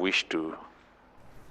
wish to.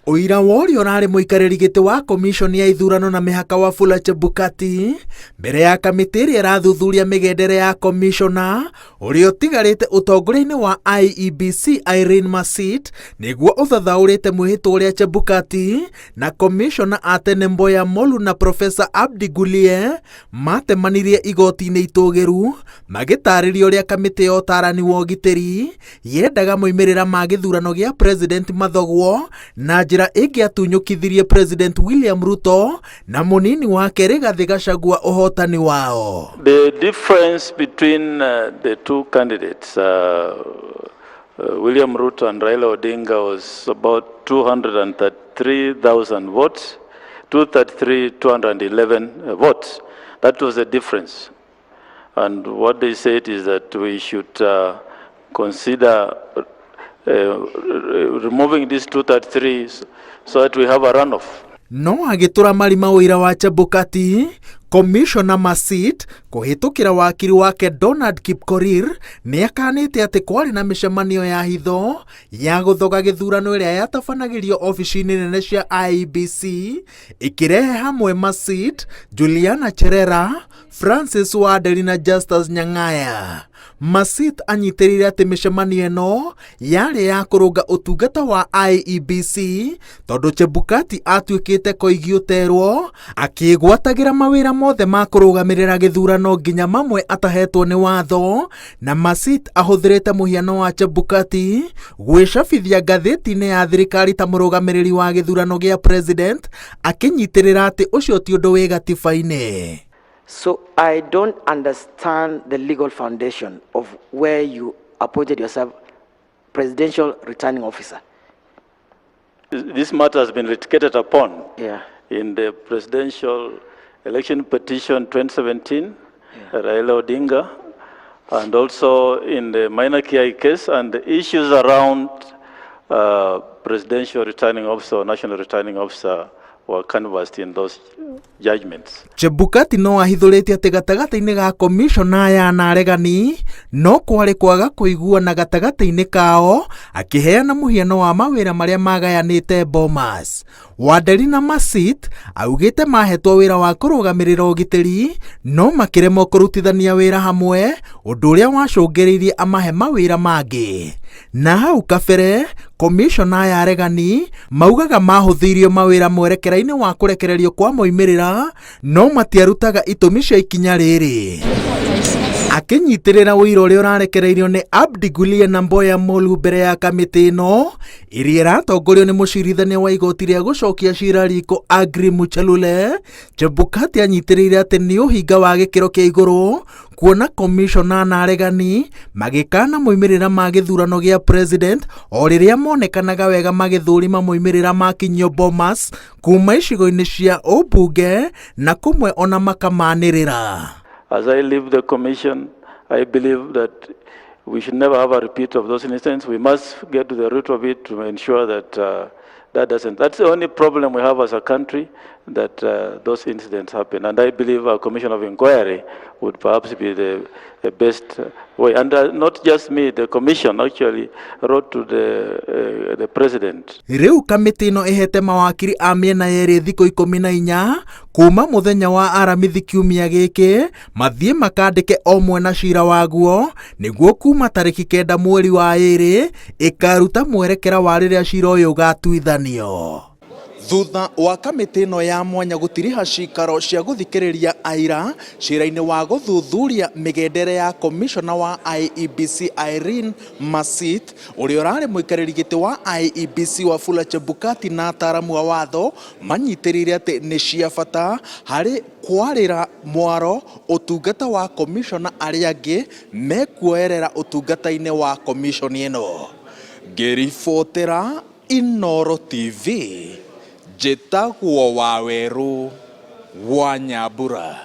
Ũira worio ũrarĩ mũikarĩri gĩtĩ wa komishoni ya ithurano na mĩhaka Wafula Chebukati mbere ya kamĩtĩ ĩrĩa ĩrathuthuria mĩgendere ya komishona ũrĩa ũtigarĩte ũtongoria-inĩ wa IEBC Irene Masit nĩguo ũthathaũrĩte mwĩhĩtwa ũrĩa Chebukati na komishona a tene Mboya Molu na Profesa Abdi Gulie matemanirie igoti-inĩ itũgĩru magĩtarĩria ũrĩa kamĩtĩ ya ũtarani wa ũgitĩri yendaga moimĩrĩra ma gĩthurano gĩa President Mathogwo na njĩra ĩngĩatunyũkithirie President William Ruto na mũnini wake Rigathi Gachagua ũhotani wao. The difference between the two candidates, William Ruto and Raila Odinga, was about 233,000 votes, 211 votes. That was the difference. And what they said is that we should consider removing these 233 so that we have a runoff. No agĩtũra marima ũira wa Chebukati, Commissioner Masit kũhĩtũkĩra wakiri wake Donald Kipkorir nĩakanĩte atĩ kwarĩ na mĩcemanio ya hitho ya gũthoga gĩthurano ĩrĩa yatabanagĩrio ofici-inĩ nene cia IEBC ĩkĩrehe hamwe Masit, Juliana Cherera, Francis Waderi na Justus Nyang'aya. Masit anyitĩrĩire atĩ mĩcemanio ĩno yarĩ ya kũrũnga ũtungata wa IEBC tondũ Chebukati atuĩkĩte koigi ũterwo akĩgwatagĩra mawĩra mothe ma kũrũgamĩrĩra gĩthurano nginya mamwe atahetwo nĩ watho, na Masit ahũthĩrĩte mũhiano wa Chebukati gwĩcabithia ngathĩti-inĩ ya thirikari ta mũrũgamĩrĩri wa gĩthurano gĩa president akĩnyitĩrĩra atĩ ũcio ti ũndũ wĩ gatiba-inĩ. So I don't understand the legal foundation of where you appointed yourself presidential returning officer. This matter has been litigated upon in the presidential election petition 2017, Raila Odinga, and also in the minor KI case, and the issues around presidential returning officer or national returning officer were canvassed in those judgments. Chebukati no ahithũrĩtie atĩ gatagatĩ-inĩ ga komishona ya aregani no kwarĩ kwaga kũiguana gatagatĩ-inĩ kao, akĩheana mũhiano wa mawĩra marĩa magayanĩte Bomas. Waderi na Masit augĩte mahetwo wĩra wa kũrũgamĩrĩra ũgitĩri no makĩremwo kũrutithania wĩra hamwe, ũndũ ũrĩa wacũngĩrĩirie amahe mawĩra mangĩ. Na hau kabere komishona ya aregani maugaga mahũthĩirio mawĩra mwerekera-inĩ wa kũrekererio kwa moimĩrĩra no matiarutaga itũmi cia ikinya rĩrĩ. Akĩnyitĩrĩra ũira ũrĩa ũrarekereirio nĩ Abdi Gulie na Mboya Molu mbere ya kamĩtĩ ĩno ĩrĩa ĩratongorio nĩ mũcirithania wa igoti rĩa gũcokia cira riko Agri Muchelule, Chebukati anyitĩrĩire atĩ nĩ ũhinga wa gĩkĩro kĩa igũrũ kuona komishona na aregani magĩkana moimĩrĩra ma gĩthurano gĩa president o rĩrĩa monekanaga wega magĩthũrima moimĩrĩra ma Kinyio Bomas kuma icigo-inĩ cia ũmbunge na kũmwe ona makamanĩrĩra. As I leave the commission, I believe that we should never have a repeat of those incidents. We must get to the root of it to ensure that that doesn't. That's the only problem we have as a country, that those incidents happen. And I believe a commission of inquiry would perhaps be the best way. And not just me, the commission actually wrote to the president. Rĩu kamĩtĩ ĩno ĩhete mawakiri a mĩena yerĩ thikũ 14 kuma mũthenya wa aramithi kiumia gĩkĩ mathiĩ makandĩke o mwena cira waguo nĩguo kuma tarĩki 9 mweri wa ĩrĩ ĩkaruta mwerekera wa rĩrĩa cira ũyũ ũgatuithanio. Thutha wa kamĩtĩ ĩno ya mwanya gũtiriha cikaro cia gũthikĩrĩria aira cira-inĩ wa gũthuthuria mĩgendere ya komishona wa IEBC Irene Masit, ũrĩa ũrarĩ mũikarĩri gĩtĩ wa IEBC Wafula Chebukati na ataaramu a watho manyitĩrĩire atĩ nĩ cia bata harĩ kwarĩra mwaro ũtungata wa komishona arĩa angĩ mekuoerera ũtungata-inĩ wa komishoni ĩno. Ngĩribotera Inooro TV, Njĩtagwo Wawerũ wa Nyambura.